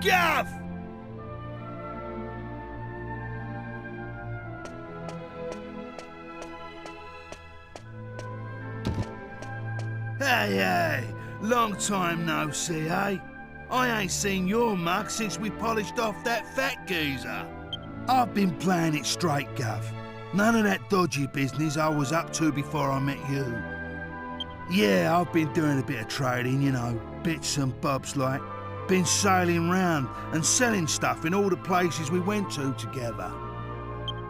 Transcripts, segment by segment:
Gav! Hey, long time no see, eh? I ain't seen your mug since we polished off that fat geezer. I've been playing it straight, Gav. None of that dodgy business I was up to before I met you. Yeah, I've been doing a bit of trading, you know, bits and bobs like. Been sailing round and selling stuff in all the places we went to together.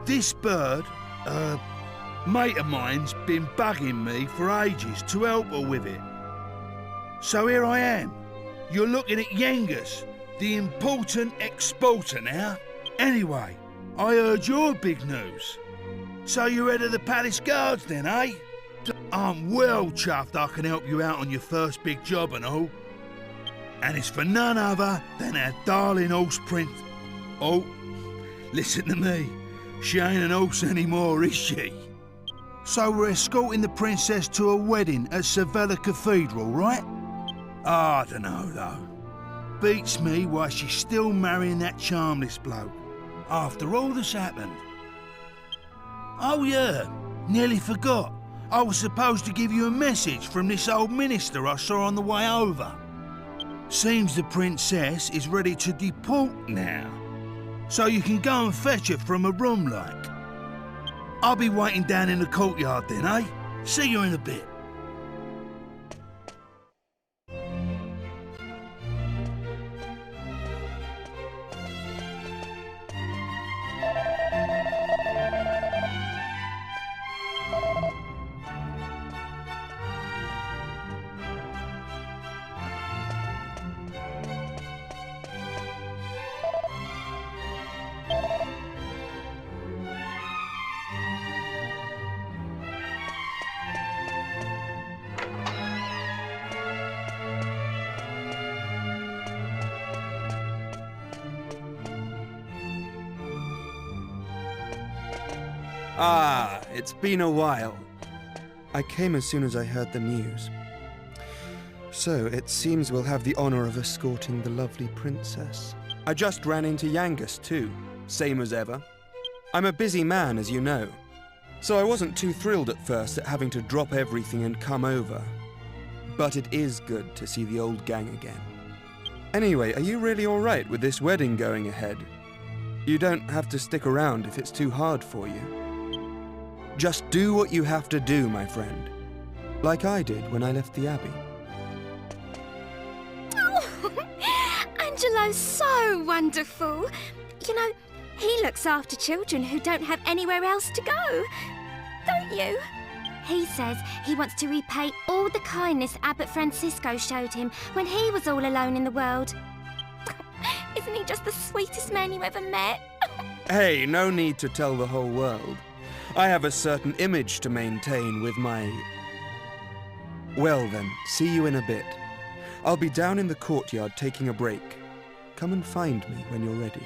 This bird, mate of mine's been bugging me for ages to help her with it. So here I am. You're looking at Yengus, the important exporter now. Anyway, I heard your big news. So you're head of the palace guards then, eh? I'm well chuffed I can help you out on your first big job and all. And it's for none other than our darling horse Prince. Oh, listen to me. She ain't an horse anymore, is she? So we're escorting the princess to a wedding at Sevilla Cathedral, right? I don't know, though. Beats me why she's still marrying that charmless bloke, after all that's happened. Oh yeah, nearly forgot. I was supposed to give you a message from this old minister I saw on the way over. Seems the princess is ready to deport now, so you can go and fetch her from a room like. I'll be waiting down in the courtyard then, eh? See you in a bit. Ah, it's been a while. I came as soon as I heard the news. So, it seems we'll have the honor of escorting the lovely princess. I just ran into Yangus too, same as ever. I'm a busy man, as you know, so I wasn't too thrilled at first at having to drop everything and come over. But it is good to see the old gang again. Anyway, are you really alright with this wedding going ahead? You don't have to stick around if it's too hard for you. Just do what you have to do, my friend. Like I did when I left the Abbey. Oh, Angelo's so wonderful. You know, he looks after children who don't have anywhere else to go. Don't you? He says he wants to repay all the kindness Abbot Francisco showed him when he was all alone in the world. Isn't he just the sweetest man you ever met? Hey, no need to tell the whole world. I have a certain image to maintain with my... Well then, see you in a bit. I'll be down in the courtyard taking a break. Come and find me when you're ready.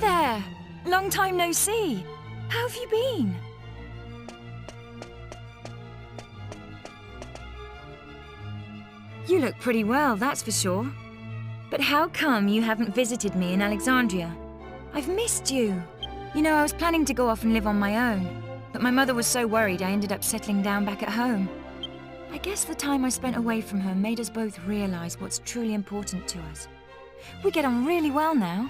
there! Long time no see. How have you been? You look pretty well, that's for sure. But how come you haven't visited me in Alexandria? I've missed you. You know, I was planning to go off and live on my own, but my mother was so worried I ended up settling down back at home. I guess the time I spent away from her made us both realize what's truly important to us. We get on really well now.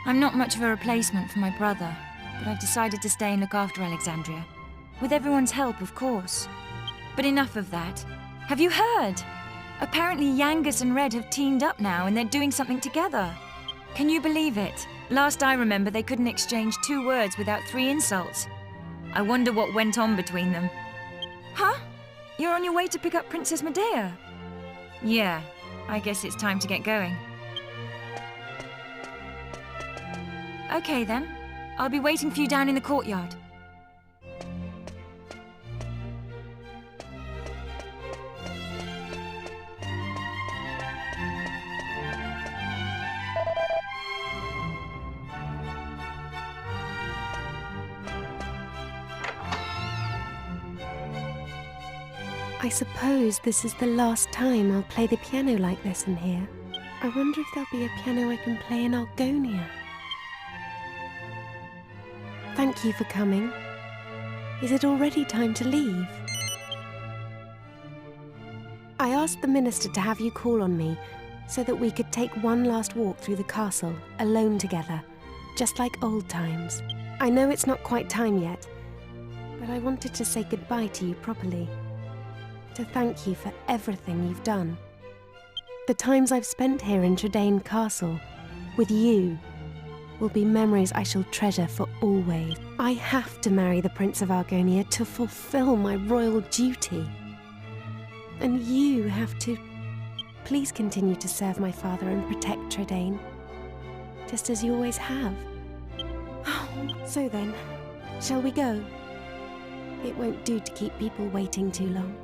I'm not much of a replacement for my brother, but I've decided to stay and look after Alexandria. With everyone's help, of course. But enough of that. Have you heard? Apparently Yangus and Red have teamed up now and they're doing something together. Can you believe it? Last I remember, they couldn't exchange 2 words without 3 insults. I wonder what went on between them. Huh? You're on your way to pick up Princess Medea? Yeah, I guess it's time to get going. Okay then. I'll be waiting for you down in the courtyard. I suppose this is the last time I'll play the piano like this in here. I wonder if there'll be a piano I can play in Algonia. Thank you for coming. Is it already time to leave? I asked the minister to have you call on me so that we could take one last walk through the castle, alone together, just like old times. I know it's not quite time yet, but I wanted to say goodbye to you properly. To thank you for everything you've done. The times I've spent here in Tredane Castle, with you, will be memories I shall treasure for always. I have to marry the Prince of Argonia to fulfill my royal duty. And you have to... Please continue to serve my father and protect Tredane, just as you always have. So then, shall we go? It won't do to keep people waiting too long.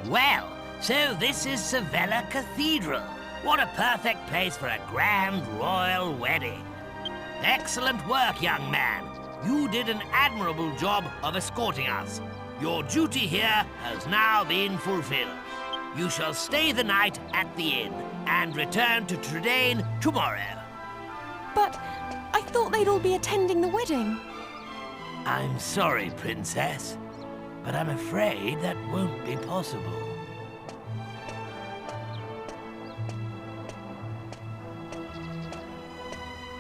Well, so this is Sevilla Cathedral. What a perfect place for a grand royal wedding. Excellent work, young man. You did an admirable job of escorting us. Your duty here has now been fulfilled. You shall stay the night at the inn and return to Trudane tomorrow. But I thought they'd all be attending the wedding. I'm sorry, Princess, but I'm afraid that won't be possible.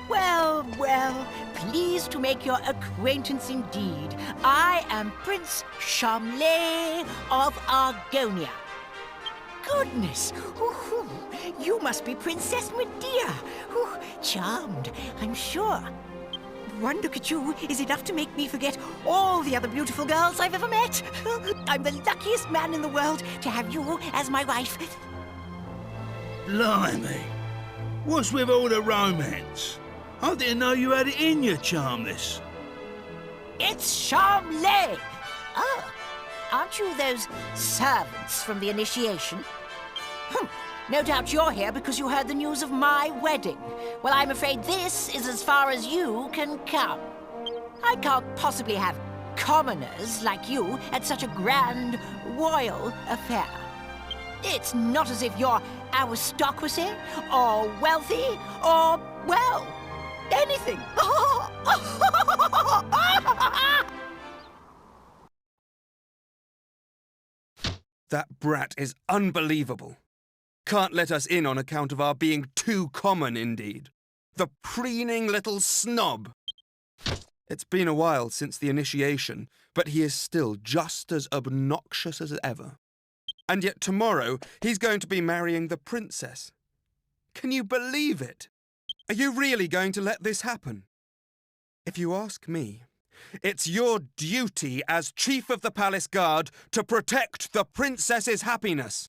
Well, well, pleased to make your acquaintance indeed. I am Prince Charmley of Argonia. Goodness! Ooh, you must be Princess Medea. Ooh, charmed, I'm sure. One look at you is enough to make me forget all the other beautiful girls I've ever met. I'm the luckiest man in the world to have you as my wife. Blimey. What's with all the romance? I didn't know you had it in you, Charmless. It's Charmley! Oh, aren't you those servants from the initiation? No doubt you're here because you heard the news of my wedding. Well, I'm afraid this is as far as you can come. I can't possibly have commoners like you at such a grand royal affair. It's not as if you're aristocracy, or wealthy, or, well, anything. That brat is unbelievable. Can't let us in on account of our being too common, indeed. The preening little snob. It's been a while since the initiation, but he is still just as obnoxious as ever. And yet tomorrow he's going to be marrying the princess. Can you believe it? Are you really going to let this happen? If you ask me, it's your duty as Chief of the Palace Guard to protect the princess's happiness.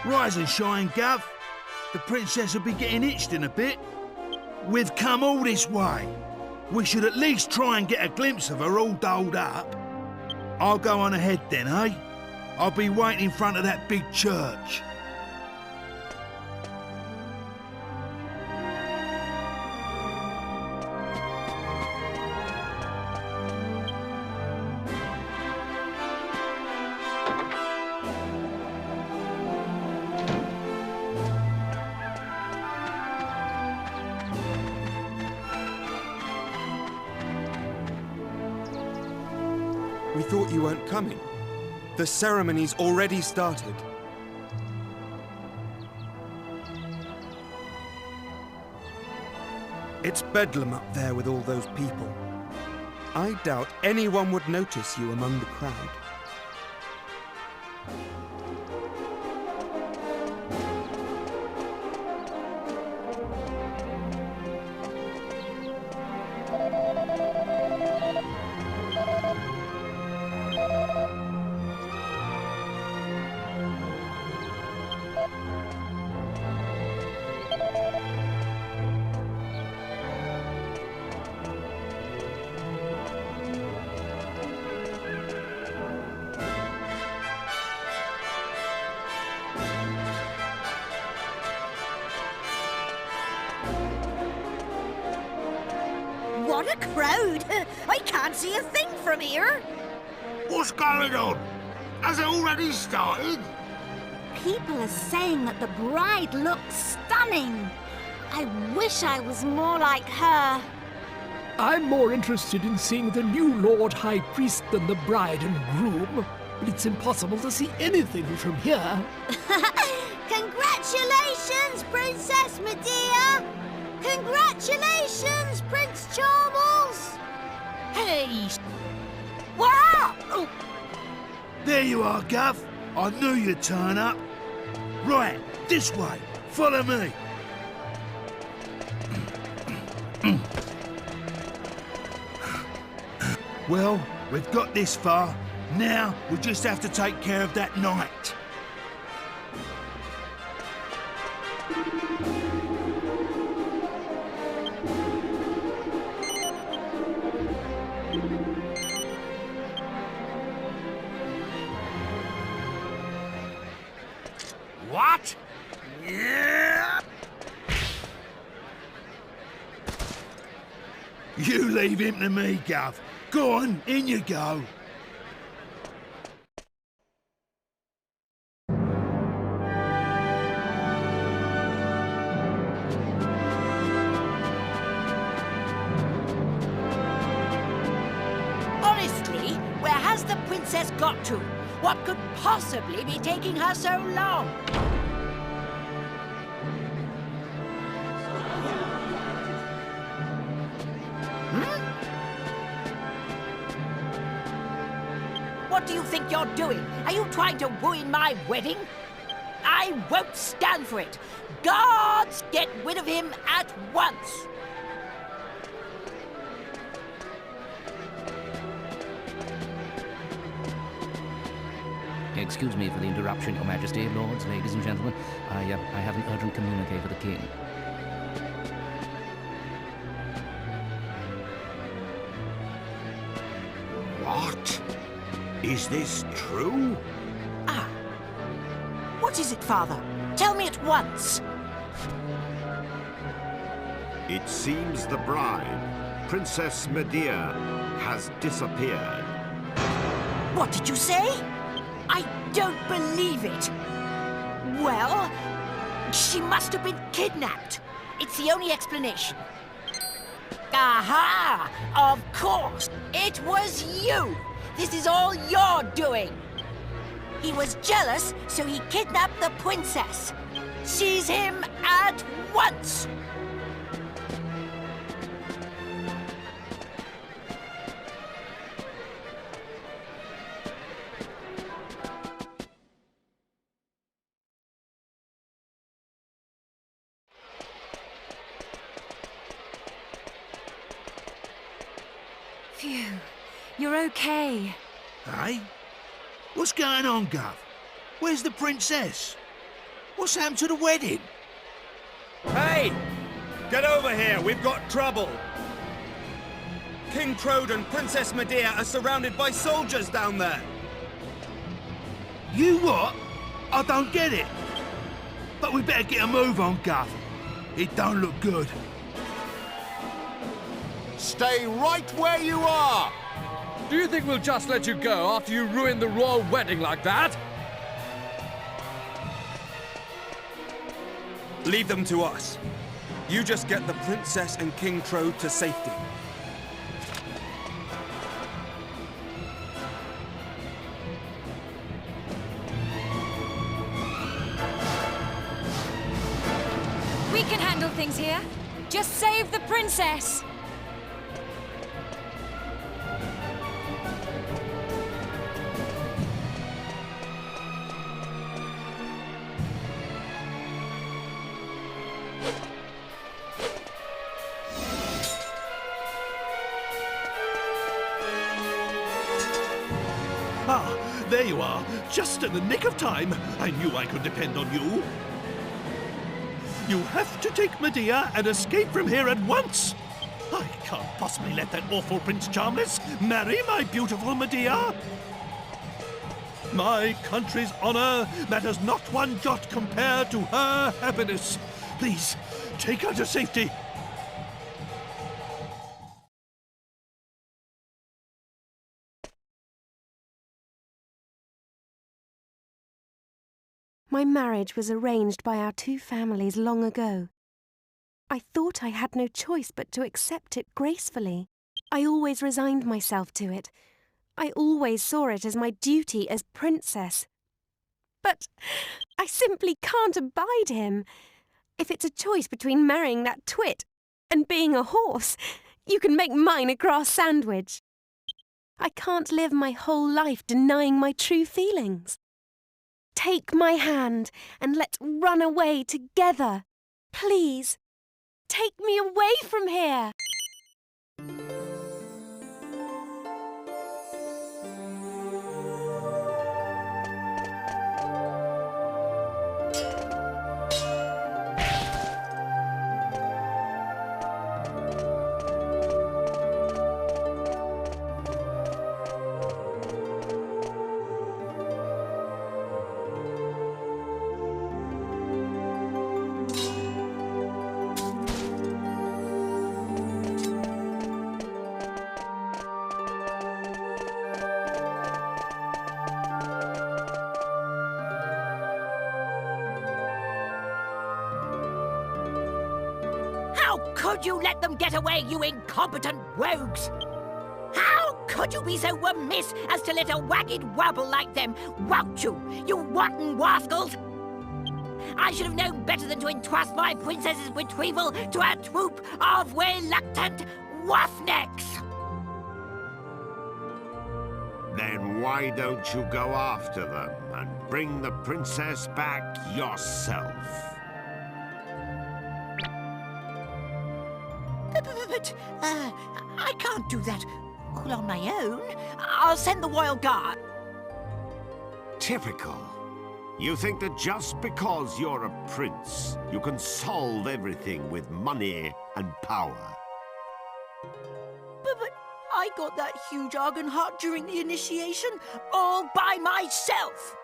Rise and shine, Gov. The princess will be getting itched in a bit. We've come all this way. We should at least try and get a glimpse of her all dolled up. I'll go on ahead then, eh? I'll be waiting in front of that big church. We thought you weren't coming. The ceremony's already started. It's bedlam up there with all those people. I doubt anyone would notice you among the crowd. What a crowd! I can't see a thing from here. What's going on? Has it already started? People are saying that the bride looks stunning. I wish I was more like her. I'm more interested in seeing the new Lord High Priest than the bride and groom, but it's impossible to see anything from here. Congratulations, Princess Medea! Congratulations, Prince Charles! Hey! Wow! Oh, There you are, Gov. I knew you'd turn up. Right, this way. Follow me. Well, we've got this far. Now we just have to take care of that knight. You leave him to me, Gov. Go on, in you go. Honestly, where has the princess got to? What could possibly be taking her so long? What do you think you're doing? Are you trying to ruin my wedding? I won't stand for it. Guards, get rid of him at once. Excuse me for the interruption, Your Majesty, lords, ladies and gentlemen. I have an urgent communique for the king. What? Is this true? Ah. What is it, Father? Tell me at once. It seems the bride, Princess Medea, has disappeared. What did you say? I don't believe it. Well, she must have been kidnapped. It's the only explanation. Aha! Of course! It was you! This is all your doing! He was jealous, so he kidnapped the princess. Seize him at once! Phew. You're okay. Hey? What's going on, Gov? Where's the princess? What's happened to the wedding? Hey! Get over here, we've got trouble! King Crode and Princess Medea are surrounded by soldiers down there! You what? I don't get it. But we better get a move on, Gov. It don't look good. Stay right where you are! Do you think we'll just let you go after you ruined the royal wedding like that? Leave them to us. You just get the princess and King Crode to safety. We can handle things here. Just save the princess. Ah, there you are. Just in the nick of time. I knew I could depend on you. You have to take Medea and escape from here at once. I can't possibly let that awful Prince Charmless marry my beautiful Medea. My country's honor matters not one jot compared to her happiness. Please, take her to safety. My marriage was arranged by our two families long ago. I thought I had no choice but to accept it gracefully. I always resigned myself to it. I always saw it as my duty as princess. But I simply can't abide him. If it's a choice between marrying that twit and being a horse, you can make mine a grass sandwich. I can't live my whole life denying my true feelings. Take my hand and let's run away together. Please, take me away from here. could you let them get away, you incompetent rogues? How could you be so remiss as to let a wagged wabble like them wout you, you wanton rascals? I should have known better than to entrust my princess's retrieval to a troop of reluctant roughnecks! Then why don't you go after them and bring the princess back yourself? But I can't do that all on my own. I'll send the royal guard. Typical. You think that just because you're a prince, you can solve everything with money and power. But I got that huge argon heart during the initiation all by myself.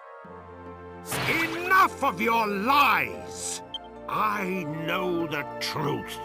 Enough of your lies! I know the truth.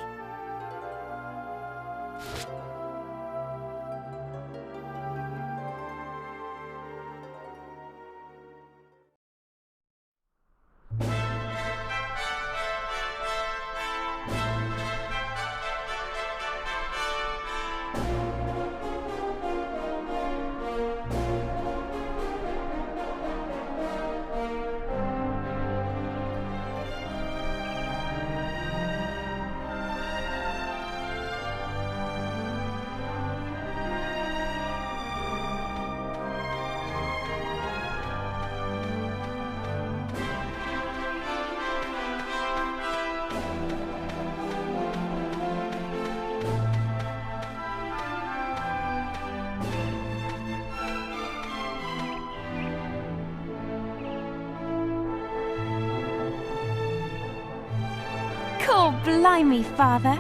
Oh, blimey, Father.